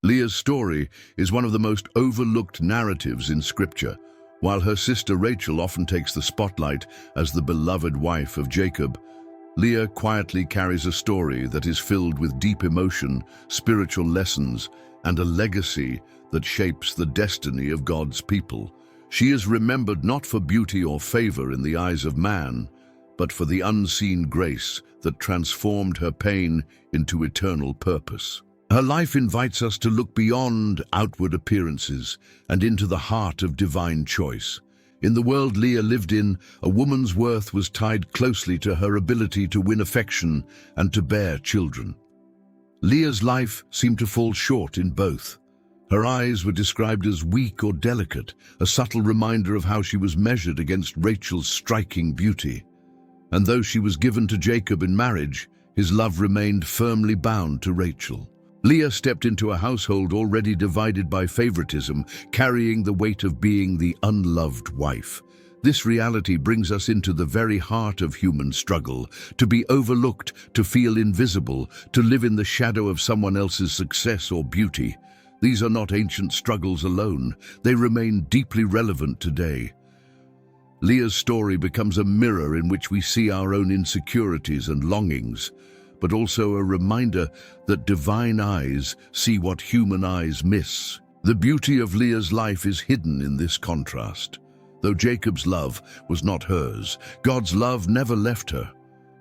Leah's story is one of the most overlooked narratives in Scripture. While her sister Rachel often takes the spotlight as the beloved wife of Jacob, Leah quietly carries a story that is filled with deep emotion, spiritual lessons, and a legacy that shapes the destiny of God's people. She is remembered not for beauty or favor in the eyes of man, but for the unseen grace that transformed her pain into eternal purpose. Her life invites us to look beyond outward appearances and into the heart of divine choice. In the world Leah lived in, a woman's worth was tied closely to her ability to win affection and to bear children. Leah's life seemed to fall short in both. Her eyes were described as weak or delicate, a subtle reminder of how she was measured against Rachel's striking beauty. And though she was given to Jacob in marriage, his love remained firmly bound to Rachel. Leah stepped into a household already divided by favoritism, carrying the weight of being the unloved wife. This reality brings us into the very heart of human struggle: to be overlooked, to feel invisible, to live in the shadow of someone else's success or beauty. These are not ancient struggles alone. They remain deeply relevant today. Leah's story becomes a mirror in which we see our own insecurities and longings, but also a reminder that divine eyes see what human eyes miss. The beauty of Leah's life is hidden in this contrast. Though Jacob's love was not hers, God's love never left her.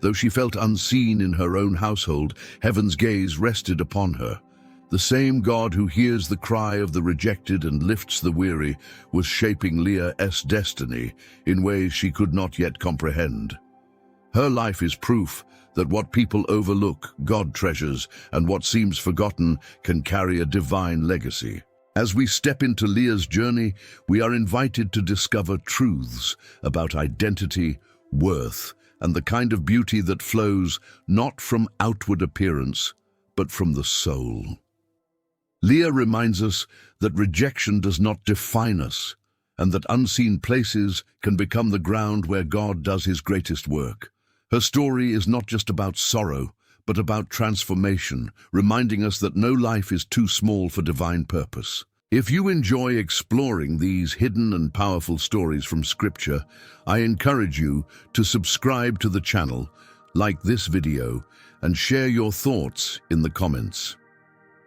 Though she felt unseen in her own household, heaven's gaze rested upon her. The same God who hears the cry of the rejected and lifts the weary was shaping Leah's destiny in ways she could not yet comprehend. Her life is proof that what people overlook, God treasures, and what seems forgotten can carry a divine legacy. As we step into Leah's journey, we are invited to discover truths about identity, worth, and the kind of beauty that flows not from outward appearance, but from the soul. Leah reminds us that rejection does not define us, and that unseen places can become the ground where God does his greatest work. Her story is not just about sorrow, but about transformation, reminding us that no life is too small for divine purpose. If you enjoy exploring these hidden and powerful stories from Scripture, I encourage you to subscribe to the channel, like this video, and share your thoughts in the comments.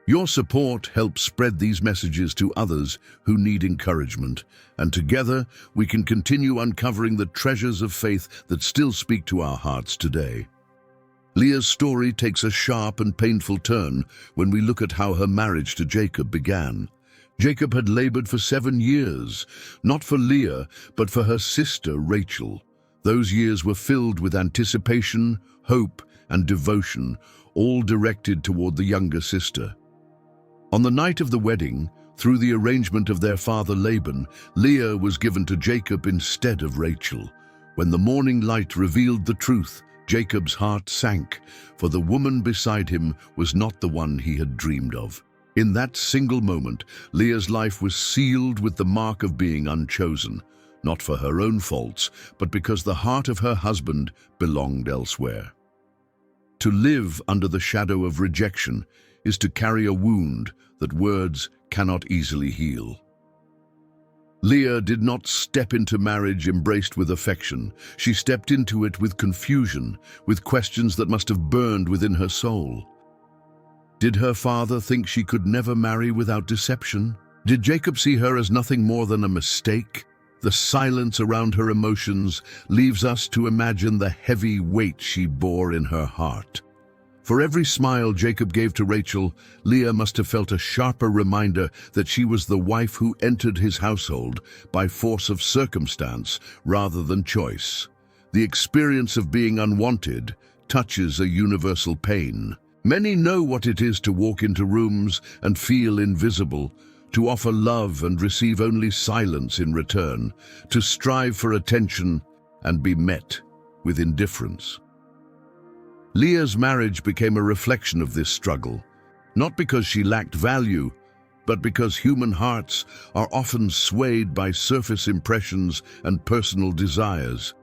Your support helps spread these messages to others who need encouragement, and together we can continue uncovering the treasures of faith that still speak to our hearts today. Leah's story takes a sharp and painful turn when we look at how her marriage to Jacob began. Jacob had labored for 7 years, not for Leah, but for her sister Rachel. Those years were filled with anticipation, hope, and devotion, all directed toward the younger sister. On the night of the wedding, through the arrangement of their father Laban, Leah was given to Jacob instead of Rachel. When the morning light revealed the truth, Jacob's heart sank, for the woman beside him was not the one he had dreamed of. In that single moment, Leah's life was sealed with the mark of being unchosen, not for her own faults, but because the heart of her husband belonged elsewhere. To live under the shadow of rejection is to carry a wound that words cannot easily heal. Leah did not step into marriage embraced with affection. She stepped into it with confusion, with questions that must have burned within her soul. Did her father think she could never marry without deception? Did Jacob see her as nothing more than a mistake? The silence around her emotions leaves us to imagine the heavy weight she bore in her heart. For every smile Jacob gave to Rachel, Leah must have felt a sharper reminder that she was the wife who entered his household by force of circumstance rather than choice. The experience of being unwanted touches a universal pain. Many know what it is to walk into rooms and feel invisible, to offer love and receive only silence in return, to strive for attention and be met with indifference. Leah's marriage became a reflection of this struggle, not because she lacked value, but because human hearts are often swayed by surface impressions and personal desires.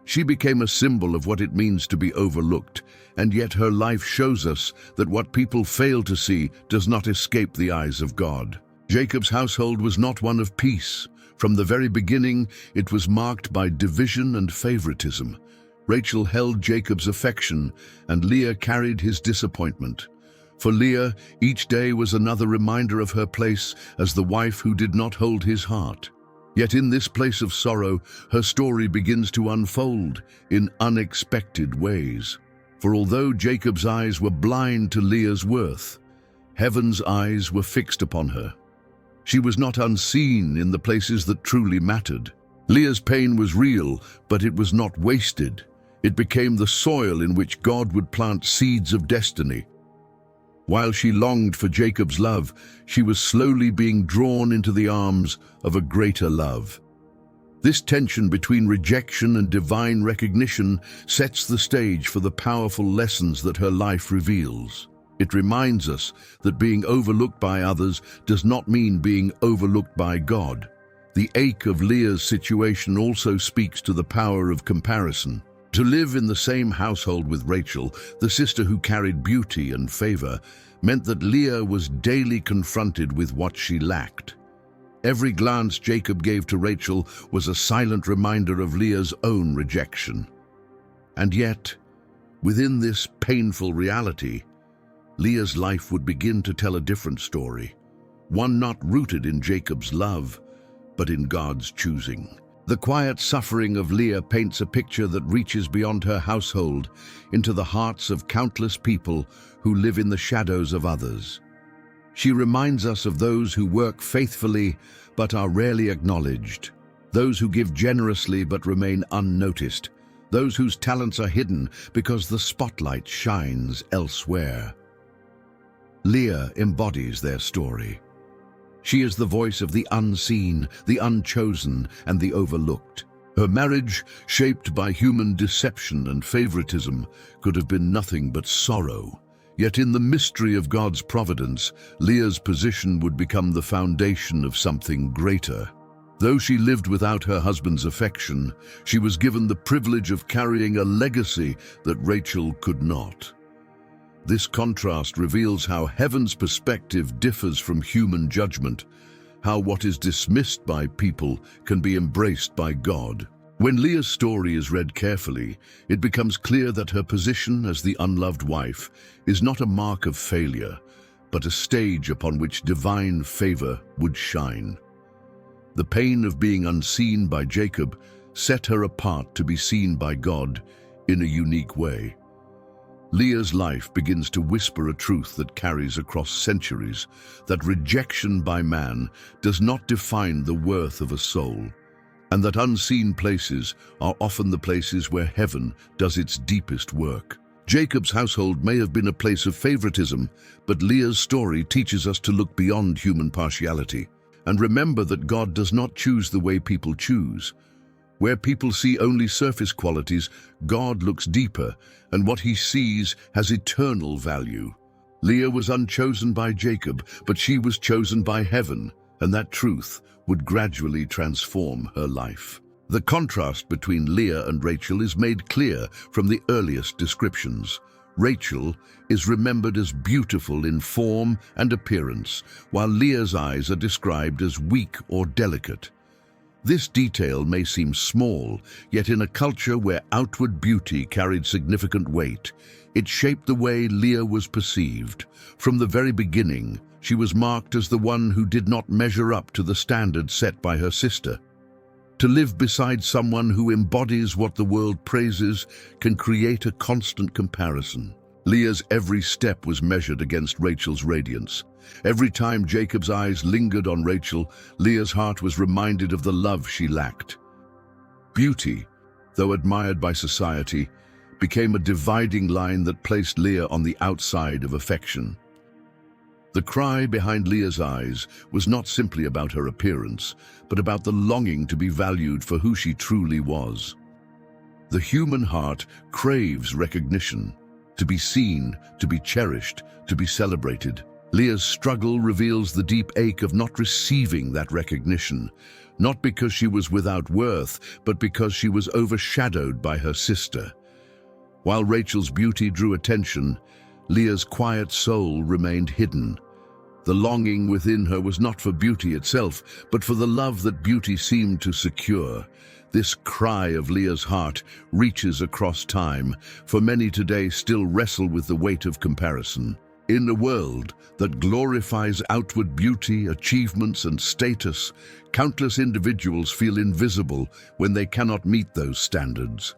She became a symbol of what it means to be overlooked, and yet her life shows us that what people fail to see does not escape the eyes of God. Jacob's household was not one of peace. From the very beginning, it was marked by division and favoritism. Rachel held Jacob's affection, and Leah carried his disappointment. For Leah, each day was another reminder of her place as the wife who did not hold his heart. Yet in this place of sorrow, her story begins to unfold in unexpected ways. For although Jacob's eyes were blind to Leah's worth, heaven's eyes were fixed upon her. She was not unseen in the places that truly mattered. Leah's pain was real, but it was not wasted. It became the soil in which God would plant seeds of destiny. While she longed for Jacob's love, she was slowly being drawn into the arms of a greater love. This tension between rejection and divine recognition sets the stage for the powerful lessons that her life reveals. It reminds us that being overlooked by others does not mean being overlooked by God. The ache of Leah's situation also speaks to the power of comparison. To live in the same household with Rachel, the sister who carried beauty and favor, meant that Leah was daily confronted with what she lacked. Every glance Jacob gave to Rachel was a silent reminder of Leah's own rejection. And yet, within this painful reality, Leah's life would begin to tell a different story, one not rooted in Jacob's love, but in God's choosing. The quiet suffering of Leah paints a picture that reaches beyond her household into the hearts of countless people who live in the shadows of others. She reminds us of those who work faithfully but are rarely acknowledged, those who give generously but remain unnoticed, those whose talents are hidden because the spotlight shines elsewhere. Leah embodies their story. She is the voice of the unseen, the unchosen, and the overlooked. Her marriage, shaped by human deception and favoritism, could have been nothing but sorrow. Yet in the mystery of God's providence, Leah's position would become the foundation of something greater. Though she lived without her husband's affection, she was given the privilege of carrying a legacy that Rachel could not. This contrast reveals how heaven's perspective differs from human judgment, how what is dismissed by people can be embraced by God. When Leah's story is read carefully, it becomes clear that her position as the unloved wife is not a mark of failure, but a stage upon which divine favor would shine. The pain of being unseen by Jacob set her apart to be seen by God in a unique way. Leah's life begins to whisper a truth that carries across centuries, that rejection by man does not define the worth of a soul, and that unseen places are often the places where heaven does its deepest work. Jacob's household may have been a place of favoritism, but Leah's story teaches us to look beyond human partiality and remember that God does not choose the way people choose. Where people see only surface qualities, God looks deeper, and what he sees has eternal value. Leah was unchosen by Jacob, but she was chosen by heaven, and that truth would gradually transform her life. The contrast between Leah and Rachel is made clear from the earliest descriptions. Rachel is remembered as beautiful in form and appearance, while Leah's eyes are described as weak or delicate. This detail may seem small, yet in a culture where outward beauty carried significant weight, it shaped the way Leah was perceived. From the very beginning, she was marked as the one who did not measure up to the standard set by her sister. To live beside someone who embodies what the world praises can create a constant comparison. Leah's every step was measured against Rachel's radiance. Every time Jacob's eyes lingered on Rachel, Leah's heart was reminded of the love she lacked. Beauty, though admired by society, became a dividing line that placed Leah on the outside of affection. The cry behind Leah's eyes was not simply about her appearance, but about the longing to be valued for who she truly was. The human heart craves recognition, to be seen, to be cherished, to be celebrated. Leah's struggle reveals the deep ache of not receiving that recognition, not because she was without worth, but because she was overshadowed by her sister. While Rachel's beauty drew attention, Leah's quiet soul remained hidden. The longing within her was not for beauty itself, but for the love that beauty seemed to secure. This cry of Leah's heart reaches across time, for many today still wrestle with the weight of comparison. In a world that glorifies outward beauty, achievements, and status, countless individuals feel invisible when they cannot meet those standards.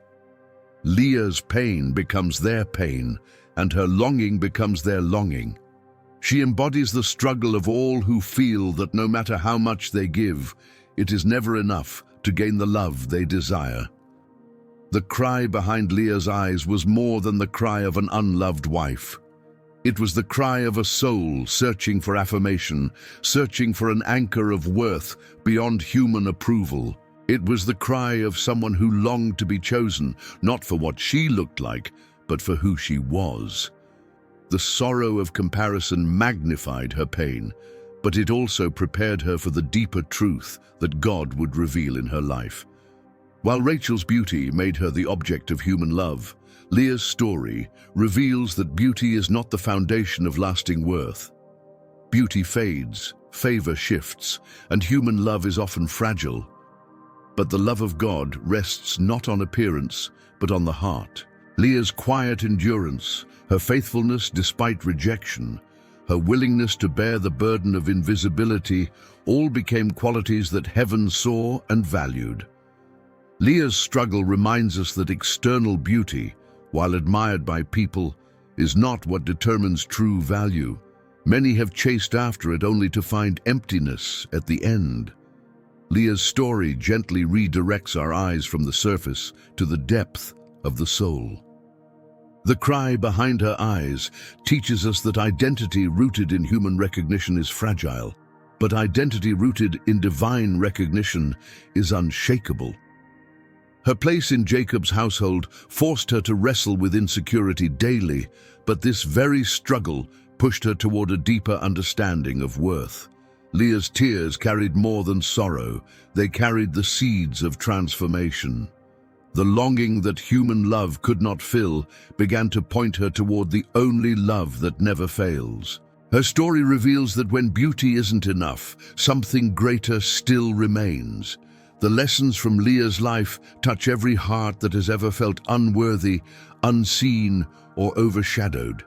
Leah's pain becomes their pain, and her longing becomes their longing. She embodies the struggle of all who feel that no matter how much they give, it is never enough to gain the love they desire. The cry behind Leah's eyes was more than the cry of an unloved wife. It was the cry of a soul searching for affirmation, searching for an anchor of worth beyond human approval. It was the cry of someone who longed to be chosen, not for what she looked like, but for who she was. The sorrow of comparison magnified her pain, but it also prepared her for the deeper truth that God would reveal in her life. While Rachel's beauty made her the object of human love, Leah's story reveals that beauty is not the foundation of lasting worth. Beauty fades, favor shifts, and human love is often fragile. But the love of God rests not on appearance, but on the heart. Leah's quiet endurance, her faithfulness despite rejection, her willingness to bear the burden of invisibility, all became qualities that heaven saw and valued. Leah's struggle reminds us that external beauty, while admired by people, is not what determines true value. Many have chased after it only to find emptiness at the end. Leah's story gently redirects our eyes from the surface to the depth of the soul. The cry behind her eyes teaches us that identity rooted in human recognition is fragile, but identity rooted in divine recognition is unshakable. Her place in Jacob's household forced her to wrestle with insecurity daily, but this very struggle pushed her toward a deeper understanding of worth. Leah's tears carried more than sorrow. They carried the seeds of transformation. The longing that human love could not fill began to point her toward the only love that never fails. Her story reveals that when beauty isn't enough, something greater still remains. The lessons from Leah's life touch every heart that has ever felt unworthy, unseen, or overshadowed.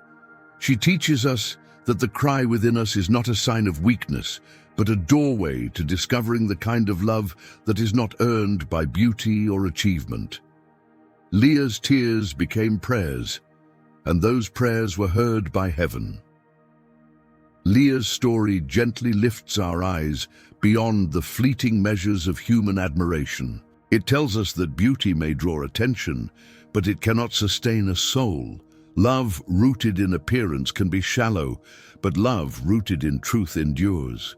She teaches us that the cry within us is not a sign of weakness, but a doorway to discovering the kind of love that is not earned by beauty or achievement. Leah's tears became prayers, and those prayers were heard by heaven. Leah's story gently lifts our eyes beyond the fleeting measures of human admiration. It tells us that beauty may draw attention, but it cannot sustain a soul. Love rooted in appearance can be shallow, but love rooted in truth endures.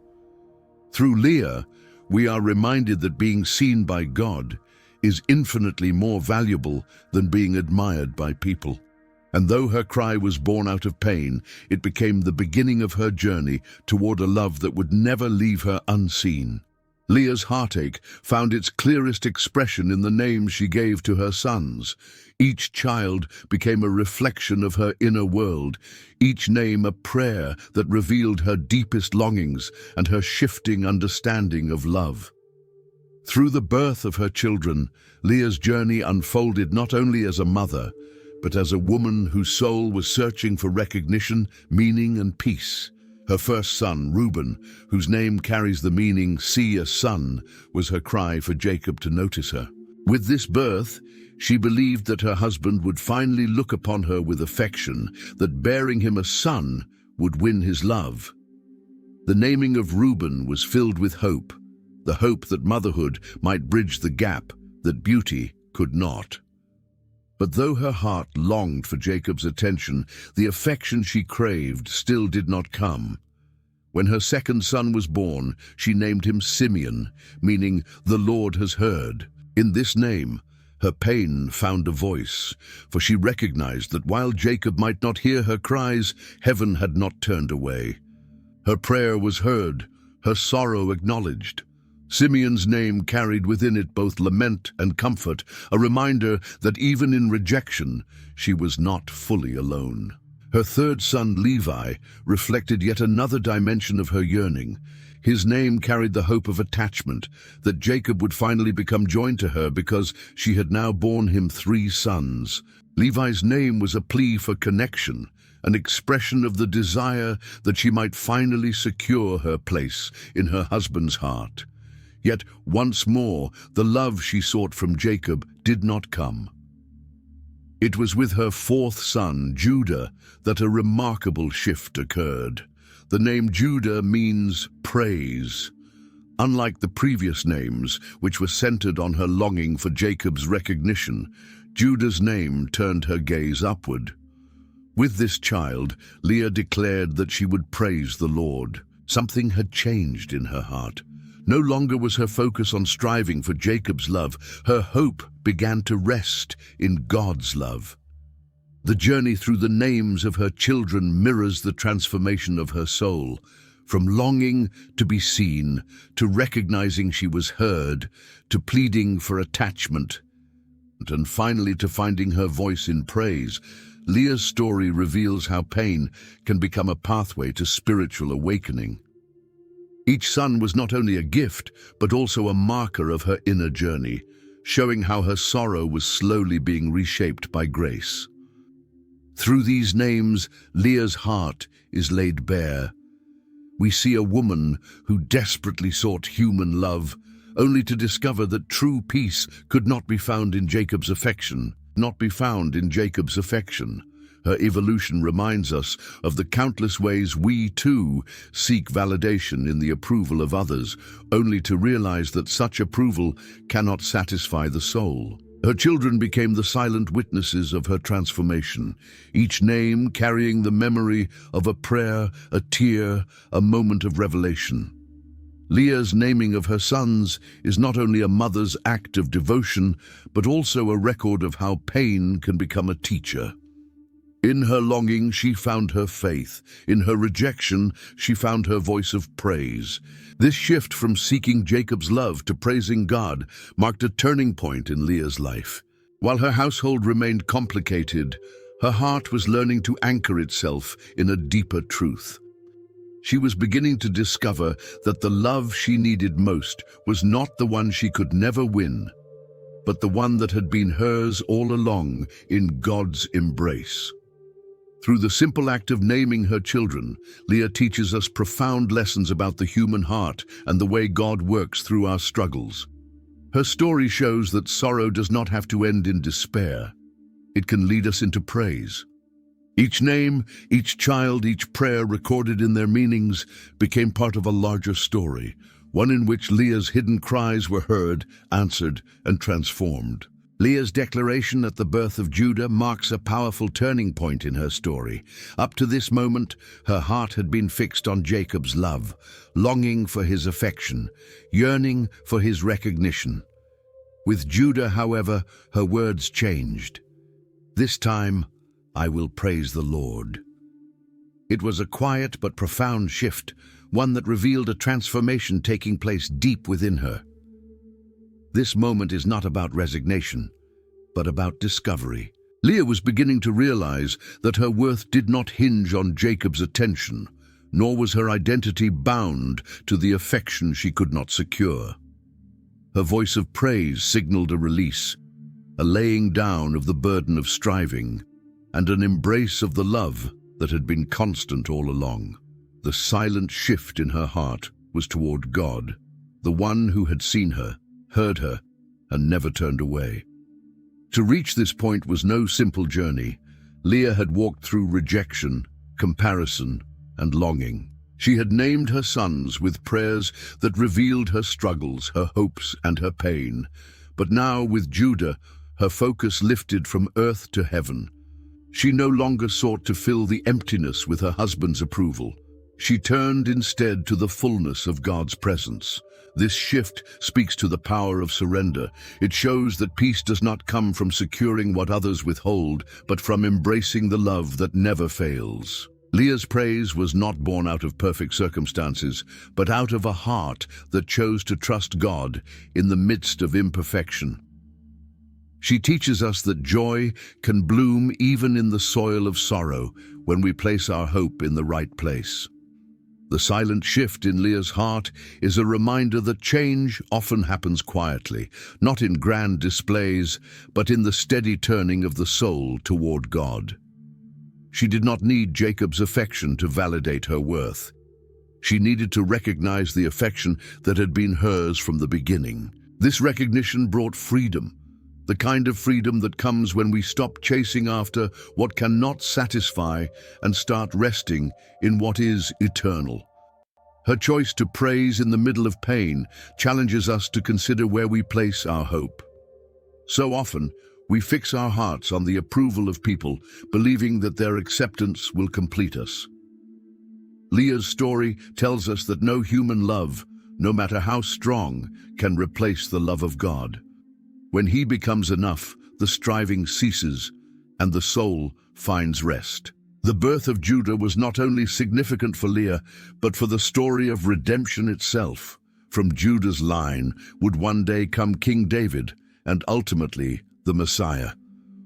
Through Leah, we are reminded that being seen by God is infinitely more valuable than being admired by people. And though her cry was born out of pain, it became the beginning of her journey toward a love that would never leave her unseen. Leah's heartache found its clearest expression in the names she gave to her sons. Each child became a reflection of her inner world, each name a prayer that revealed her deepest longings and her shifting understanding of love. Through the birth of her children, Leah's journey unfolded not only as a mother, but as a woman whose soul was searching for recognition, meaning, and peace. Her first son, Reuben, whose name carries the meaning "see a son," was her cry for Jacob to notice her. With this birth, she believed that her husband would finally look upon her with affection, that bearing him a son would win his love. The naming of Reuben was filled with hope, the hope that motherhood might bridge the gap that beauty could not. But though her heart longed for Jacob's attention, the affection she craved still did not come. When her second son was born, she named him Simeon, meaning "the Lord has heard." In this name, her pain found a voice, for she recognized that while Jacob might not hear her cries, heaven had not turned away. Her prayer was heard, her sorrow acknowledged. Simeon's name carried within it both lament and comfort, a reminder that even in rejection, she was not fully alone. Her third son, Levi, reflected yet another dimension of her yearning. His name carried the hope of attachment, that Jacob would finally become joined to her because she had now borne him 3 sons. Levi's name was a plea for connection, an expression of the desire that she might finally secure her place in her husband's heart. Yet once more, the love she sought from Jacob did not come. It was with her 4th son, Judah, that a remarkable shift occurred. The name Judah means praise. Unlike the previous names, which were centered on her longing for Jacob's recognition, Judah's name turned her gaze upward. With this child, Leah declared that she would praise the Lord. Something had changed in her heart. No longer was her focus on striving for Jacob's love. Her hope began to rest in God's love. The journey through the names of her children mirrors the transformation of her soul, from longing to be seen, to recognizing she was heard, to pleading for attachment, and finally to finding her voice in praise. Leah's story reveals how pain can become a pathway to spiritual awakening. Each son was not only a gift, but also a marker of her inner journey, showing how her sorrow was slowly being reshaped by grace. Through these names, Leah's heart is laid bare. We see a woman who desperately sought human love, only to discover that true peace could not be found in Jacob's affection. Her evolution reminds us of the countless ways we, too, seek validation in the approval of others, only to realize that such approval cannot satisfy the soul. Her children became the silent witnesses of her transformation, each name carrying the memory of a prayer, a tear, a moment of revelation. Leah's naming of her sons is not only a mother's act of devotion, but also a record of how pain can become a teacher. In her longing, she found her faith. In her rejection, she found her voice of praise. This shift from seeking Jacob's love to praising God marked a turning point in Leah's life. While her household remained complicated, her heart was learning to anchor itself in a deeper truth. She was beginning to discover that the love she needed most was not the one she could never win, but the one that had been hers all along in God's embrace. Through the simple act of naming her children, Leah teaches us profound lessons about the human heart and the way God works through our struggles. Her story shows that sorrow does not have to end in despair. It can lead us into praise. Each name, each child, each prayer recorded in their meanings became part of a larger story, one in which Leah's hidden cries were heard, answered, and transformed. Leah's declaration at the birth of Judah marks a powerful turning point in her story. Up to this moment, her heart had been fixed on Jacob's love, longing for his affection, yearning for his recognition. With Judah, however, her words changed. This time, I will praise the Lord. It was a quiet but profound shift, one that revealed a transformation taking place deep within her. This moment is not about resignation, but about discovery. Leah was beginning to realize that her worth did not hinge on Jacob's attention, nor was her identity bound to the affection she could not secure. Her voice of praise signaled a release, a laying down of the burden of striving, and an embrace of the love that had been constant all along. The silent shift in her heart was toward God, the one who had seen her, heard her, and never turned away. To reach this point was no simple journey. Leah had walked through rejection, comparison, and longing. She had named her sons with prayers that revealed her struggles, her hopes, and her pain. But now, with Judah, her focus lifted from earth to heaven. She no longer sought to fill the emptiness with her husband's approval. She turned instead to the fullness of God's presence. This shift speaks to the power of surrender. It shows that peace does not come from securing what others withhold, but from embracing the love that never fails. Leah's praise was not born out of perfect circumstances, but out of a heart that chose to trust God in the midst of imperfection. She teaches us that joy can bloom even in the soil of sorrow when we place our hope in the right place. The silent shift in Leah's heart is a reminder that change often happens quietly, not in grand displays, but in the steady turning of the soul toward God. She did not need Jacob's affection to validate her worth. She needed to recognize the affection that had been hers from the beginning. This recognition brought freedom, the kind of freedom that comes when we stop chasing after what cannot satisfy and start resting in what is eternal. Her choice to praise in the middle of pain challenges us to consider where we place our hope. So often, we fix our hearts on the approval of people, believing that their acceptance will complete us. Leah's story tells us that no human love, no matter how strong, can replace the love of God. When He becomes enough, the striving ceases, and the soul finds rest. The birth of Judah was not only significant for Leah, but for the story of redemption itself. From Judah's line would one day come King David, and ultimately the Messiah.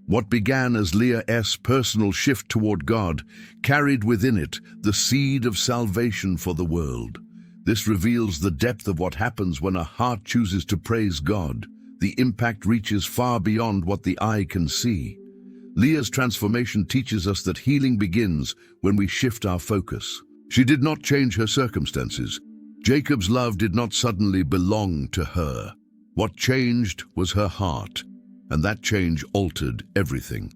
What began as Leah's personal shift toward God carried within it the seed of salvation for the world. This reveals the depth of what happens when a heart chooses to praise God. The impact reaches far beyond what the eye can see. Leah's transformation teaches us that healing begins when we shift our focus. She did not change her circumstances. Jacob's love did not suddenly belong to her. What changed was her heart, and that change altered everything.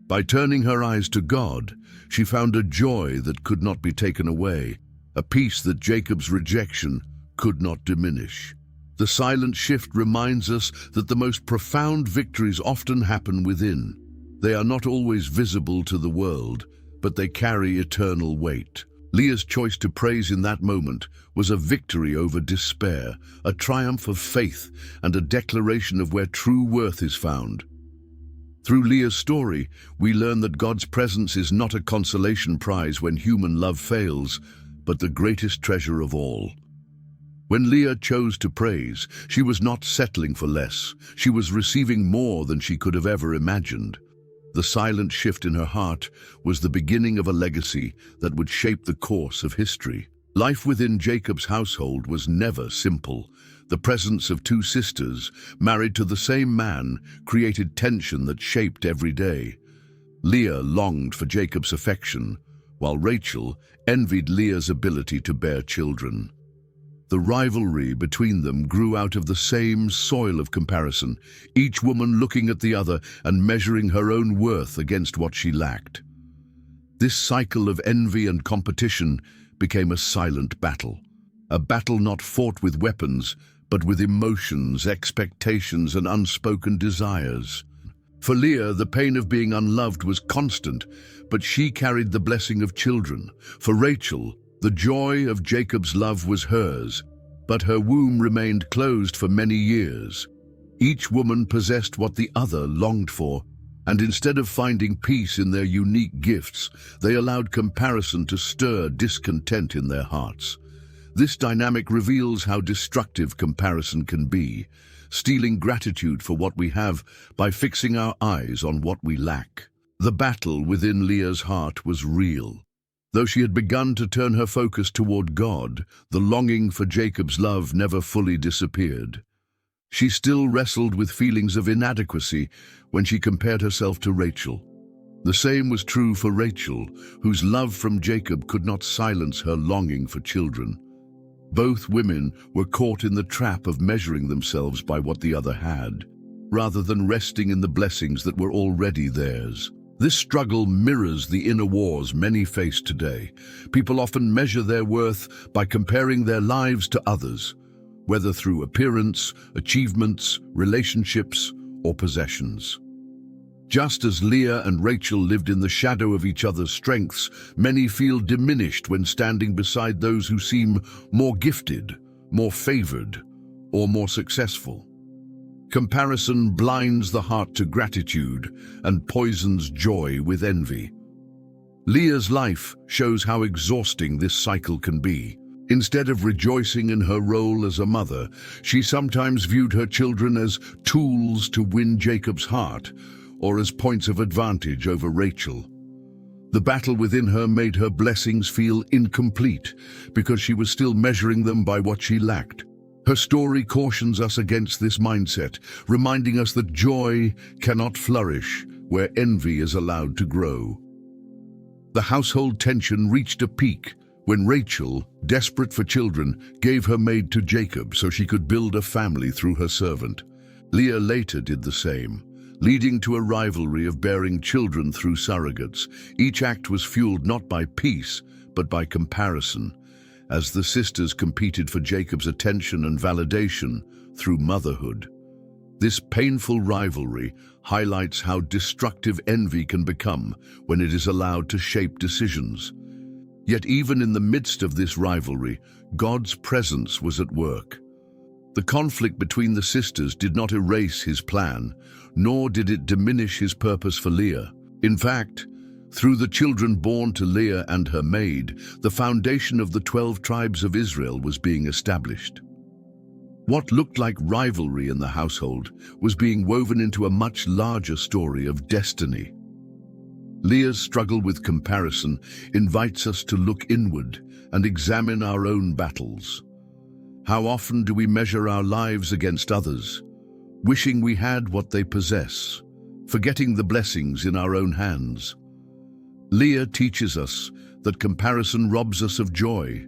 By turning her eyes to God, she found a joy that could not be taken away, a peace that Jacob's rejection could not diminish. The silent shift reminds us that the most profound victories often happen within. They are not always visible to the world, but they carry eternal weight. Leah's choice to praise in that moment was a victory over despair, a triumph of faith, and a declaration of where true worth is found. Through Leah's story, we learn that God's presence is not a consolation prize when human love fails, but the greatest treasure of all. When Leah chose to praise, she was not settling for less. She was receiving more than she could have ever imagined. The silent shift in her heart was the beginning of a legacy that would shape the course of history. Life within Jacob's household was never simple. The presence of two sisters, married to the same man, created tension that shaped every day. Leah longed for Jacob's affection, while Rachel envied Leah's ability to bear children. The rivalry between them grew out of the same soil of comparison, each woman looking at the other and measuring her own worth against what she lacked. This cycle of envy and competition became a silent battle, a battle not fought with weapons, but with emotions, expectations, and unspoken desires. For Leah, the pain of being unloved was constant, but she carried the blessing of children. For Rachel, the joy of Jacob's love was hers, but her womb remained closed for many years. Each woman possessed what the other longed for, and instead of finding peace in their unique gifts, they allowed comparison to stir discontent in their hearts. This dynamic reveals how destructive comparison can be, stealing gratitude for what we have by fixing our eyes on what we lack. The battle within Leah's heart was real. Though she had begun to turn her focus toward God, the longing for Jacob's love never fully disappeared. She still wrestled with feelings of inadequacy when she compared herself to Rachel. The same was true for Rachel, whose love from Jacob could not silence her longing for children. Both women were caught in the trap of measuring themselves by what the other had, rather than resting in the blessings that were already theirs. This struggle mirrors the inner wars many face today. People often measure their worth by comparing their lives to others, whether through appearance, achievements, relationships, or possessions. Just as Leah and Rachel lived in the shadow of each other's strengths, many feel diminished when standing beside those who seem more gifted, more favored, or more successful. Comparison blinds the heart to gratitude and poisons joy with envy. Leah's life shows how exhausting this cycle can be. Instead of rejoicing in her role as a mother, she sometimes viewed her children as tools to win Jacob's heart, or as points of advantage over Rachel. The battle within her made her blessings feel incomplete because she was still measuring them by what she lacked. Her story cautions us against this mindset, reminding us that joy cannot flourish where envy is allowed to grow. The household tension reached a peak when Rachel, desperate for children, gave her maid to Jacob so she could build a family through her servant. Leah later did the same, leading to a rivalry of bearing children through surrogates. Each act was fueled not by peace, but by comparison, as the sisters competed for Jacob's attention and validation through motherhood. This painful rivalry highlights how destructive envy can become when it is allowed to shape decisions. Yet even in the midst of this rivalry, God's presence was at work. The conflict between the sisters did not erase his plan, nor did it diminish his purpose for Leah. In fact, through the children born to Leah and her maid, the foundation of the 12 tribes of Israel was being established. What looked like rivalry in the household was being woven into a much larger story of destiny. Leah's struggle with comparison invites us to look inward and examine our own battles. How often do we measure our lives against others, wishing we had what they possess, forgetting the blessings in our own hands? Leah teaches us that comparison robs us of joy,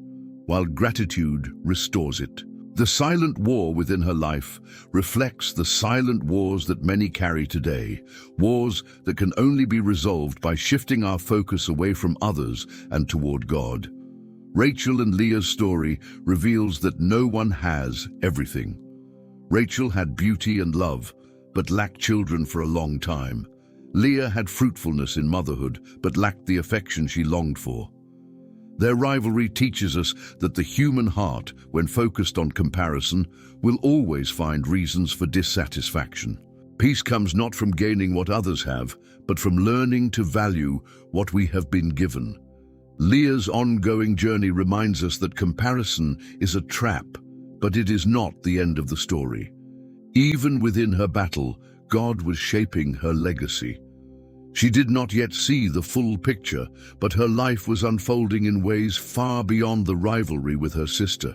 while gratitude restores it. The silent war within her life reflects the silent wars that many carry today, wars that can only be resolved by shifting our focus away from others and toward God. Rachel and Leah's story reveals that no one has everything. Rachel had beauty and love, but lacked children for a long time. Leah had fruitfulness in motherhood, but lacked the affection she longed for. Their rivalry teaches us that the human heart, when focused on comparison, will always find reasons for dissatisfaction. Peace comes not from gaining what others have, but from learning to value what we have been given. Leah's ongoing journey reminds us that comparison is a trap, but it is not the end of the story. Even within her battle, God was shaping her legacy. She did not yet see the full picture, but her life was unfolding in ways far beyond the rivalry with her sister.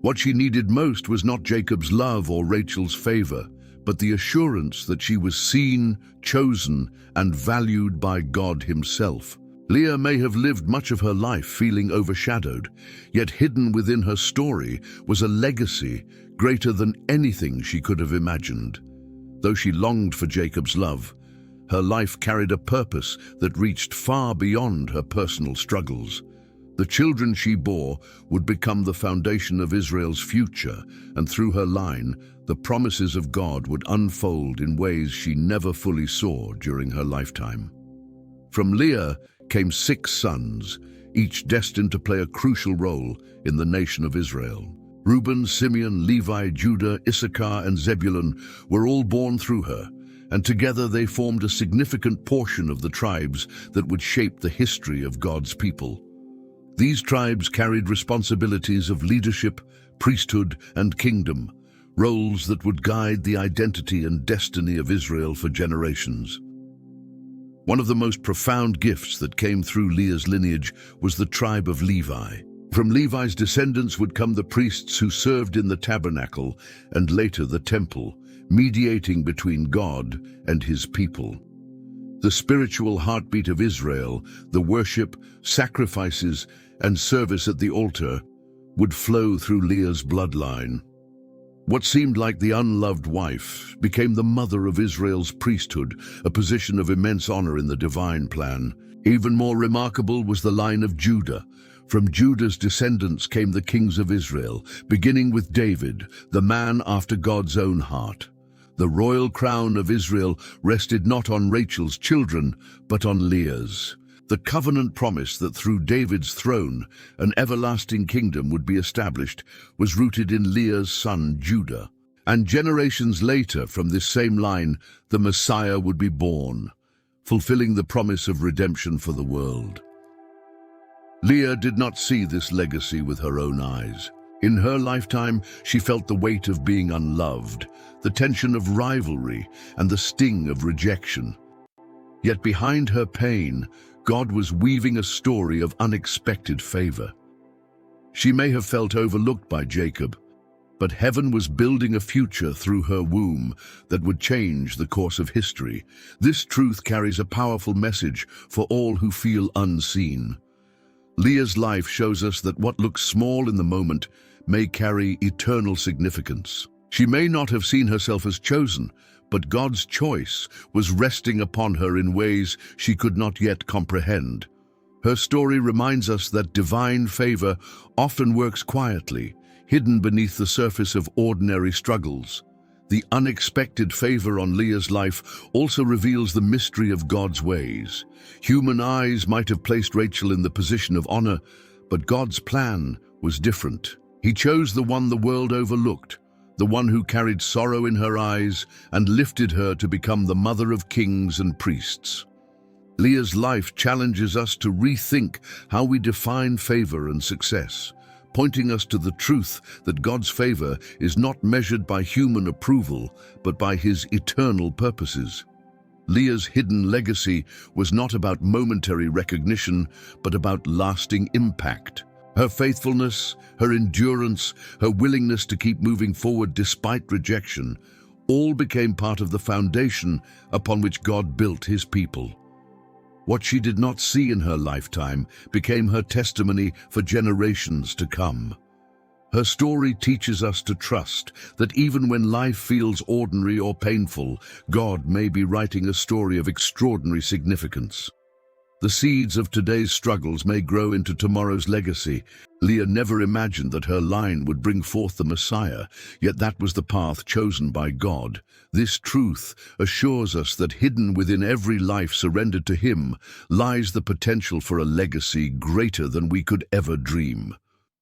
What she needed most was not Jacob's love or Rachel's favor, but the assurance that she was seen, chosen, and valued by God himself. Leah may have lived much of her life feeling overshadowed, yet hidden within her story was a legacy greater than anything she could have imagined. Though she longed for Jacob's love, her life carried a purpose that reached far beyond her personal struggles. The children she bore would become the foundation of Israel's future, and through her line, the promises of God would unfold in ways she never fully saw during her lifetime. From Leah came 6 sons, each destined to play a crucial role in the nation of Israel. Reuben, Simeon, Levi, Judah, Issachar, and Zebulun were all born through her, and together they formed a significant portion of the tribes that would shape the history of God's people. These tribes carried responsibilities of leadership, priesthood, and kingdom, roles that would guide the identity and destiny of Israel for generations. One of the most profound gifts that came through Leah's lineage was the tribe of Levi. From Levi's descendants would come the priests who served in the tabernacle and later the temple, mediating between God and his people. The spiritual heartbeat of Israel, the worship, sacrifices, and service at the altar, would flow through Leah's bloodline. What seemed like the unloved wife became the mother of Israel's priesthood, a position of immense honor in the divine plan. Even more remarkable was the line of Judah. From Judah's descendants came the kings of Israel, beginning with David, the man after God's own heart. The royal crown of Israel rested not on Rachel's children, but on Leah's. The covenant promise that through David's throne, an everlasting kingdom would be established was rooted in Leah's son Judah. And generations later, from this same line, the Messiah would be born. fulfilling the promise of redemption for the world. Leah did not see this legacy with her own eyes. In her lifetime, she felt the weight of being unloved, the tension of rivalry, and the sting of rejection. Yet behind her pain, God was weaving a story of unexpected favor. She may have felt overlooked by Jacob, but heaven was building a future through her womb that would change the course of history. This truth carries a powerful message for all who feel unseen. Leah's life shows us that what looks small in the moment may carry eternal significance. She may not have seen herself as chosen, but God's choice was resting upon her in ways she could not yet comprehend. Her story reminds us that divine favor often works quietly, hidden beneath the surface of ordinary struggles. The unexpected favor on Leah's life also reveals the mystery of God's ways. Human eyes might have placed Rachel in the position of honor, but God's plan was different. He chose the one the world overlooked, the one who carried sorrow in her eyes and lifted her to become the mother of kings and priests. Leah's life challenges us to rethink how we define favor and success, pointing us to the truth that God's favor is not measured by human approval, but by His eternal purposes. Leah's hidden legacy was not about momentary recognition, but about lasting impact. Her faithfulness, her endurance, her willingness to keep moving forward despite rejection, all became part of the foundation upon which God built His people. What she did not see in her lifetime became her testimony for generations to come. Her story teaches us to trust that even when life feels ordinary or painful, God may be writing a story of extraordinary significance. The seeds of today's struggles may grow into tomorrow's legacy. Leah never imagined that her line would bring forth the Messiah, yet that was the path chosen by God. This truth assures us that hidden within every life surrendered to Him lies the potential for a legacy greater than we could ever dream.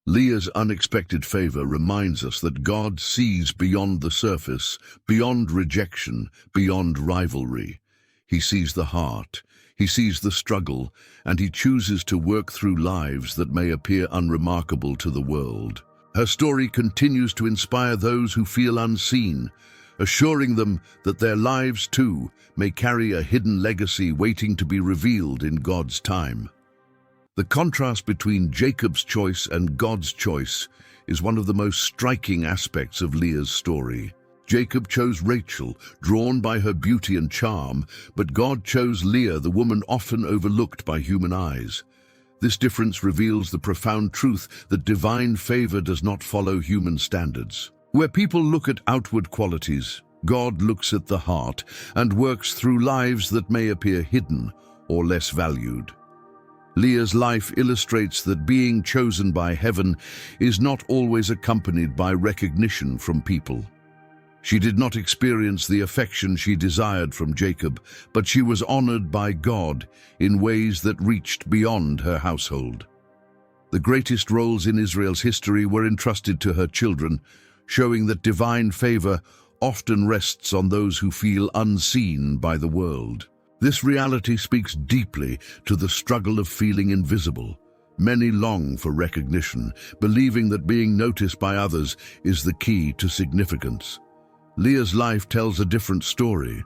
Leah's unexpected favor reminds us that God sees beyond the surface, beyond rejection, beyond rivalry. He sees the heart. He sees the struggle, and He chooses to work through lives that may appear unremarkable to the world. Her story continues to inspire those who feel unseen, assuring them that their lives too may carry a hidden legacy waiting to be revealed in God's time. The contrast between Jacob's choice and God's choice is one of the most striking aspects of Leah's story. Jacob chose Rachel, drawn by her beauty and charm, but God chose Leah, the woman often overlooked by human eyes. This difference reveals the profound truth that divine favor does not follow human standards. Where people look at outward qualities, God looks at the heart and works through lives that may appear hidden or less valued. Leah's life illustrates that being chosen by heaven is not always accompanied by recognition from people. She did not experience the affection she desired from Jacob, but she was honored by God in ways that reached beyond her household. The greatest roles in Israel's history were entrusted to her children, showing that divine favor often rests on those who feel unseen by the world. This reality speaks deeply to the struggle of feeling invisible. Many long for recognition, believing that being noticed by others is the key to significance. Leah's life tells a different story.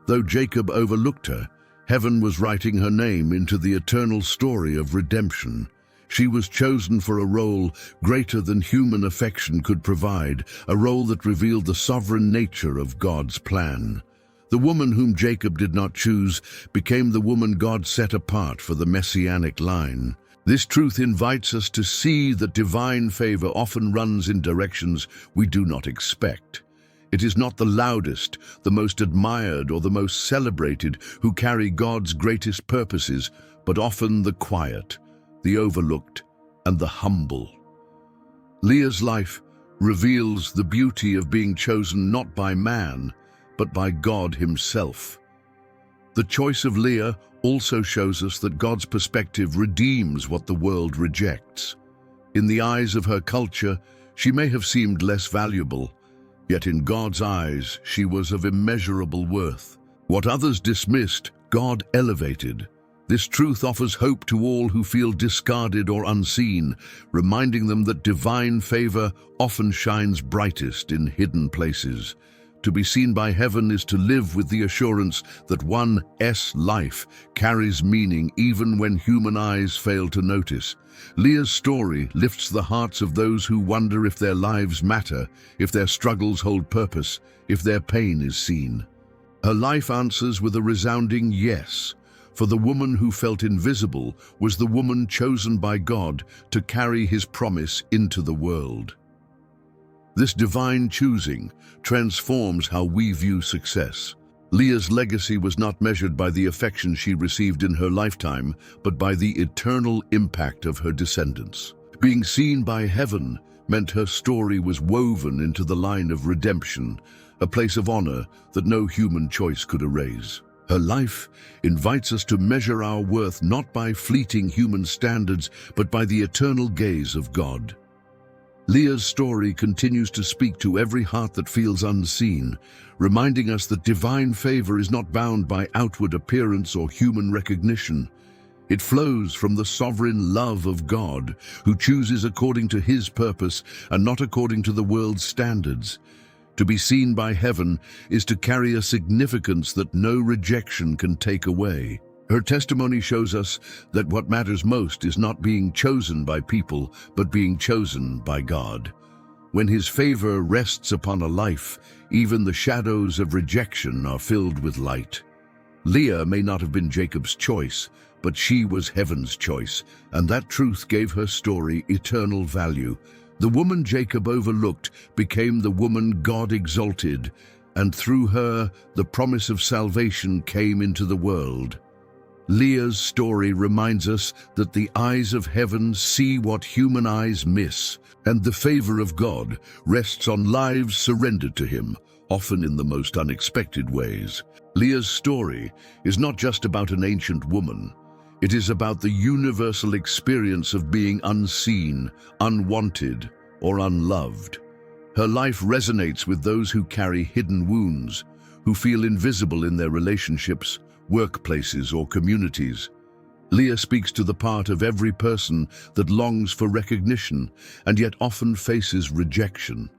Though Jacob overlooked her, heaven was writing her name into the eternal story of redemption. She was chosen for a role greater than human affection could provide, a role that revealed the sovereign nature of God's plan. The woman whom Jacob did not choose became the woman God set apart for the messianic line. This truth invites us to see that divine favor often runs in directions we do not expect. It is not the loudest, the most admired, or the most celebrated who carry God's greatest purposes, but often the quiet, the overlooked, and the humble. Leah's life reveals the beauty of being chosen not by man, but by God Himself. The choice of Leah also shows us that God's perspective redeems what the world rejects. In the eyes of her culture, she may have seemed less valuable, yet in God's eyes, she was of immeasurable worth. What others dismissed, God elevated. This truth offers hope to all who feel discarded or unseen, reminding them that divine favor often shines brightest in hidden places. To be seen by heaven is to live with the assurance that one's life carries meaning even when human eyes fail to notice. Leah's story lifts the hearts of those who wonder if their lives matter, if their struggles hold purpose, if their pain is seen. Her life answers with a resounding yes, for the woman who felt invisible was the woman chosen by God to carry His promise into the world. This divine choosing transforms how we view success. Leah's legacy was not measured by the affection she received in her lifetime, but by the eternal impact of her descendants. Being seen by heaven meant her story was woven into the line of redemption, a place of honor that no human choice could erase. Her life invites us to measure our worth not by fleeting human standards, but by the eternal gaze of God. Leah's story continues to speak to every heart that feels unseen, reminding us that divine favor is not bound by outward appearance or human recognition. It flows from the sovereign love of God, who chooses according to His purpose and not according to the world's standards. To be seen by heaven is to carry a significance that no rejection can take away. Her testimony shows us that what matters most is not being chosen by people, but being chosen by God. When His favor rests upon a life, even the shadows of rejection are filled with light. Leah may not have been Jacob's choice, but she was heaven's choice, and that truth gave her story eternal value. The woman Jacob overlooked became the woman God exalted, and through her, the promise of salvation came into the world. Leah's story reminds us that the eyes of heaven see what human eyes miss, and the favor of God rests on lives surrendered to Him, often in the most unexpected ways. Leah's story is not just about an ancient woman. It is about the universal experience of being unseen, unwanted, or unloved. Her life resonates with those who carry hidden wounds, who feel invisible in their relationships, workplaces, or communities. Leah speaks to the part of every person that longs for recognition and yet often faces rejection.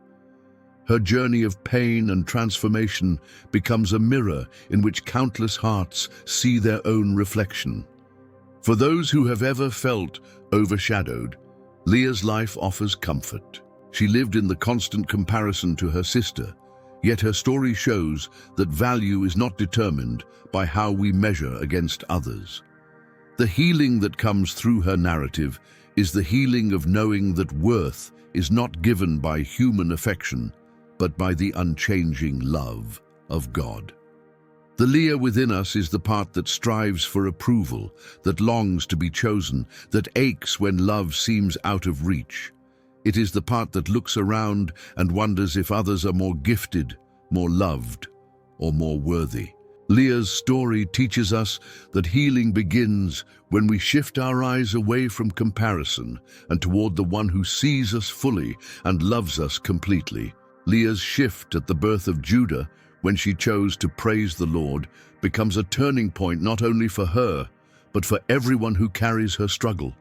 Her journey of pain and transformation becomes a mirror in which countless hearts see their own reflection. For those who have ever felt overshadowed, Leah's life offers comfort. She lived in the constant comparison to her sister, yet her story shows that value is not determined by how we measure against others. The healing that comes through her narrative is the healing of knowing that worth is not given by human affection, but by the unchanging love of God. The Leah within us is the part that strives for approval, that longs to be chosen, that aches when love seems out of reach. It is the part that looks around and wonders if others are more gifted, more loved, or more worthy. Leah's story teaches us that healing begins when we shift our eyes away from comparison and toward the one who sees us fully and loves us completely. Leah's shift at the birth of Judah, when she chose to praise the Lord, becomes a turning point not only for her, but for everyone who carries her struggle.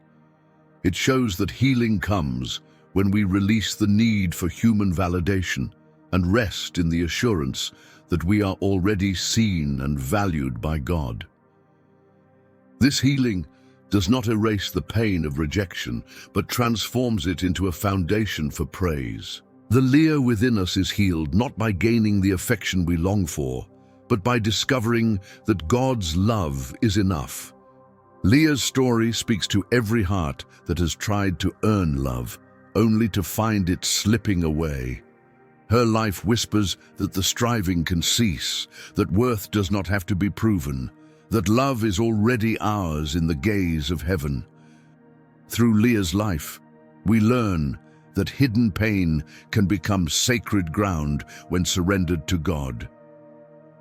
It shows that healing comes when we release the need for human validation and rest in the assurance that we are already seen and valued by God. This healing does not erase the pain of rejection, but transforms it into a foundation for praise. The Leah within us is healed not by gaining the affection we long for, but by discovering that God's love is enough. Leah's story speaks to every heart that has tried to earn love, only to find it slipping away. Her life whispers that the striving can cease, that worth does not have to be proven, that love is already ours in the gaze of heaven. Through Leah's life, we learn that hidden pain can become sacred ground when surrendered to God.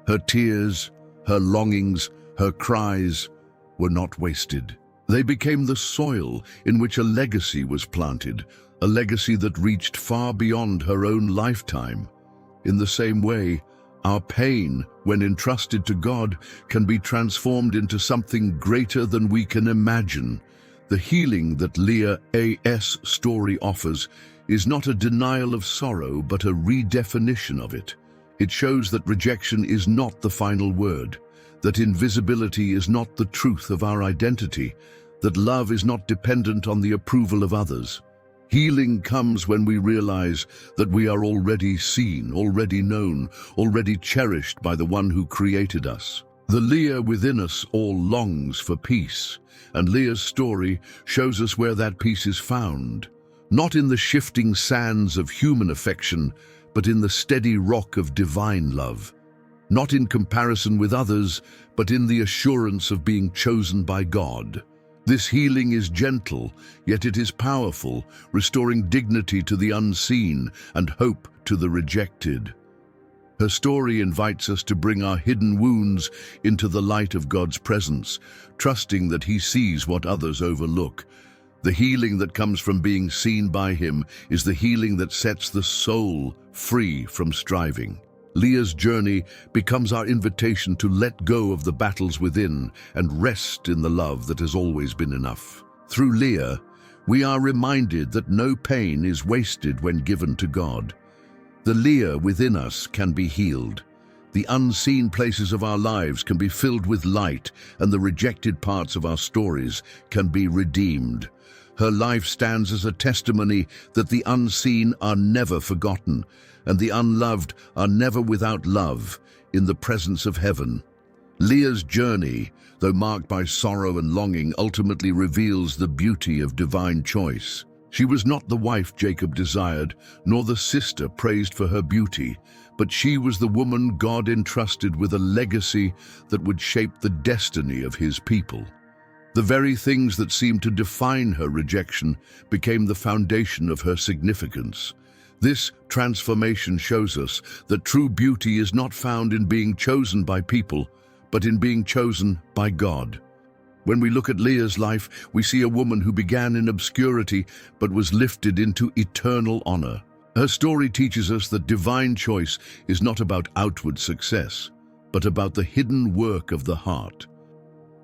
Her tears, her longings, her cries were not wasted. They became the soil in which a legacy was planted, a legacy that reached far beyond her own lifetime. In the same way, Our pain, when entrusted to God, can be transformed into something greater than we can imagine. The healing that Leah's story offers is not a denial of sorrow, but a redefinition of it. It shows that rejection is not the final word, that invisibility is not the truth of our identity, that love is not dependent on the approval of others. Healing comes when we realize that we are already seen, already known, already cherished by the one who created us. The Leah within us all longs for peace, and Leah's story shows us where that peace is found, not in the shifting sands of human affection, but in the steady rock of divine love. Not in comparison with others, but in the assurance of being chosen by God. This healing is gentle, yet it is powerful, restoring dignity to the unseen and hope to the rejected. Her story invites us to bring our hidden wounds into the light of God's presence, trusting that He sees what others overlook. The healing that comes from being seen by Him is the healing that sets the soul free from striving. Leah's journey becomes our invitation to let go of the battles within and rest in the love that has always been enough. Through Leah, we are reminded that no pain is wasted when given to God. The Leah within us can be healed. The unseen places of our lives can be filled with light, and the rejected parts of our stories can be redeemed. Her life stands as a testimony that the unseen are never forgotten, and the unloved are never without love in the presence of heaven. Leah's journey, though marked by sorrow and longing, ultimately reveals the beauty of divine choice. She was not the wife Jacob desired, nor the sister praised for her beauty, but she was the woman God entrusted with a legacy that would shape the destiny of His people. The very things that seemed to define her rejection became the foundation of her significance. This transformation shows us that true beauty is not found in being chosen by people, but in being chosen by God. When we look at Leah's life, we see a woman who began in obscurity but was lifted into eternal honor. Her story teaches us that divine choice is not about outward success, but about the hidden work of the heart.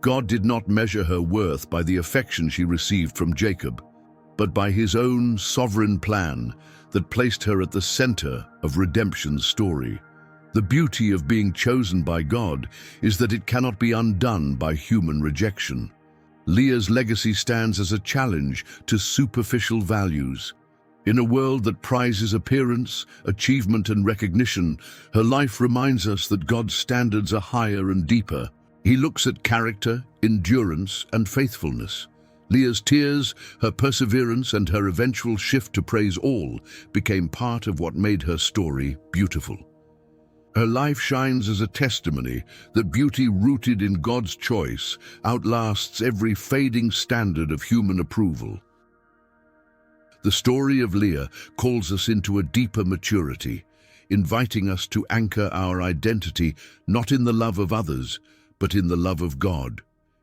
God did not measure her worth by the affection she received from Jacob, but by His own sovereign plan that placed her at the center of redemption's story. The beauty of being chosen by God is that it cannot be undone by human rejection. Leah's legacy stands as a challenge to superficial values. In a world that prizes appearance, achievement, and recognition, her life reminds us that God's standards are higher and deeper. He looks at character, endurance, and faithfulness. Leah's tears, her perseverance, and her eventual shift to praise all became part of what made her story beautiful. Her life shines as a testimony that beauty rooted in God's choice outlasts every fading standard of human approval. The story of Leah calls us into a deeper maturity, inviting us to anchor our identity not in the love of others, but in the love of God.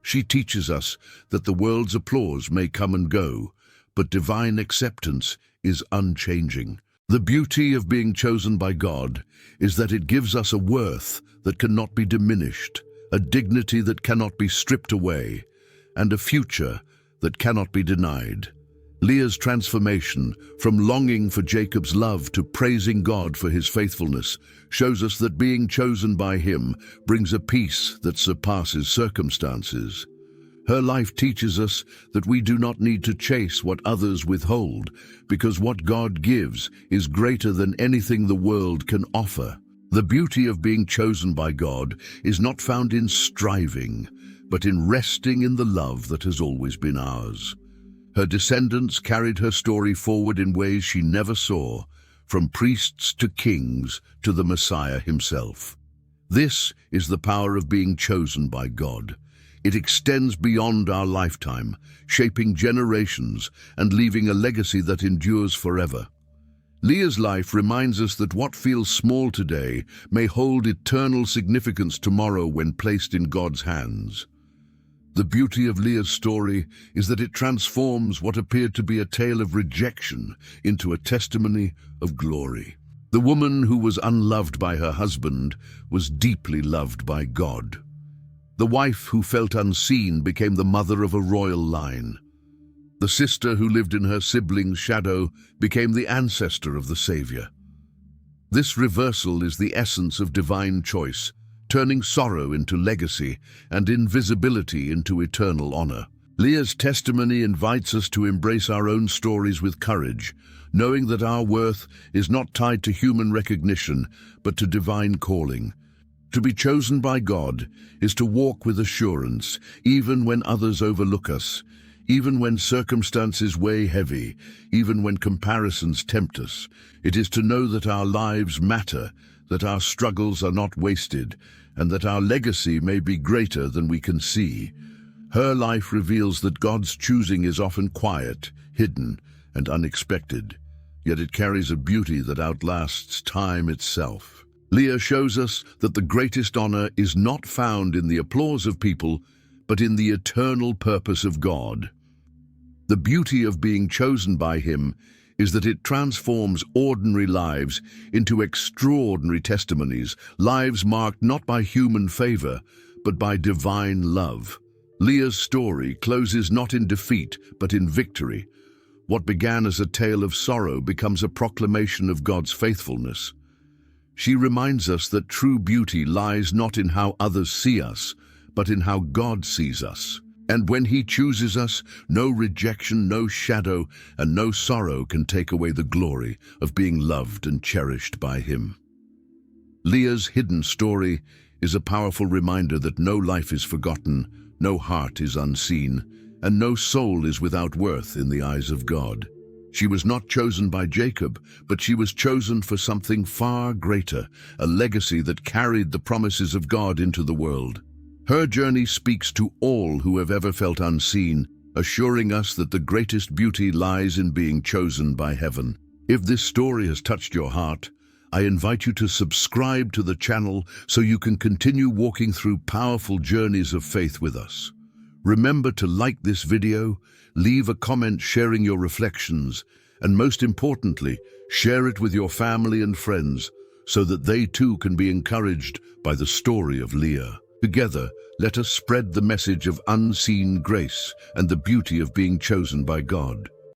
She teaches us that the world's applause may come and go, but divine acceptance is unchanging. The beauty of being chosen by God is that it gives us a worth that cannot be diminished, a dignity that cannot be stripped away, and a future that cannot be denied. Leah's transformation from longing for Jacob's love to praising God for His faithfulness shows us that being chosen by Him brings a peace that surpasses circumstances. Her life teaches us that we do not need to chase what others withhold, because what God gives is greater than anything the world can offer. The beauty of being chosen by God is not found in striving, but in resting in the love that has always been ours. Her descendants carried her story forward in ways she never saw, from priests to kings to the Messiah Himself. This is the power of being chosen by God. It extends beyond our lifetime, shaping generations and leaving a legacy that endures forever. Leah's life reminds us that what feels small today may hold eternal significance tomorrow when placed in God's hands. The beauty of Leah's story is that it transforms what appeared to be a tale of rejection into a testimony of glory. The woman who was unloved by her husband was deeply loved by God. The wife who felt unseen became the mother of a royal line. The sister who lived in her sibling's shadow became the ancestor of the Savior. This reversal is the essence of divine choice, turning sorrow into legacy and invisibility into eternal honor. Leah's testimony invites us to embrace our own stories with courage, knowing that our worth is not tied to human recognition, but to divine calling. To be chosen by God is to walk with assurance, even when others overlook us, even when circumstances weigh heavy, even when comparisons tempt us. It is to know that our lives matter, that our struggles are not wasted, and that our legacy may be greater than we can see. Her life reveals that God's choosing is often quiet, hidden, and unexpected, yet it carries a beauty that outlasts time itself. Leah shows us that the greatest honor is not found in the applause of people, but in the eternal purpose of God. The beauty of being chosen by Him is that it transforms ordinary lives into extraordinary testimonies, lives marked not by human favor, but by divine love. Leah's story closes not in defeat, but in victory. What began as a tale of sorrow becomes a proclamation of God's faithfulness. She reminds us that true beauty lies not in how others see us, but in how God sees us. And when He chooses us, no rejection, no shadow, and no sorrow can take away the glory of being loved and cherished by Him. Leah's hidden story is a powerful reminder that no life is forgotten, no heart is unseen, and no soul is without worth in the eyes of God. She was not chosen by Jacob, but she was chosen for something far greater, a legacy that carried the promises of God into the world. Her journey speaks to all who have ever felt unseen, assuring us that the greatest beauty lies in being chosen by heaven. If this story has touched your heart, I invite you to subscribe to the channel so you can continue walking through powerful journeys of faith with us. Remember to like this video, leave a comment sharing your reflections, and most importantly, share it with your family and friends so that they too can be encouraged by the story of Leah. Together, let us spread the message of unseen grace and the beauty of being chosen by God.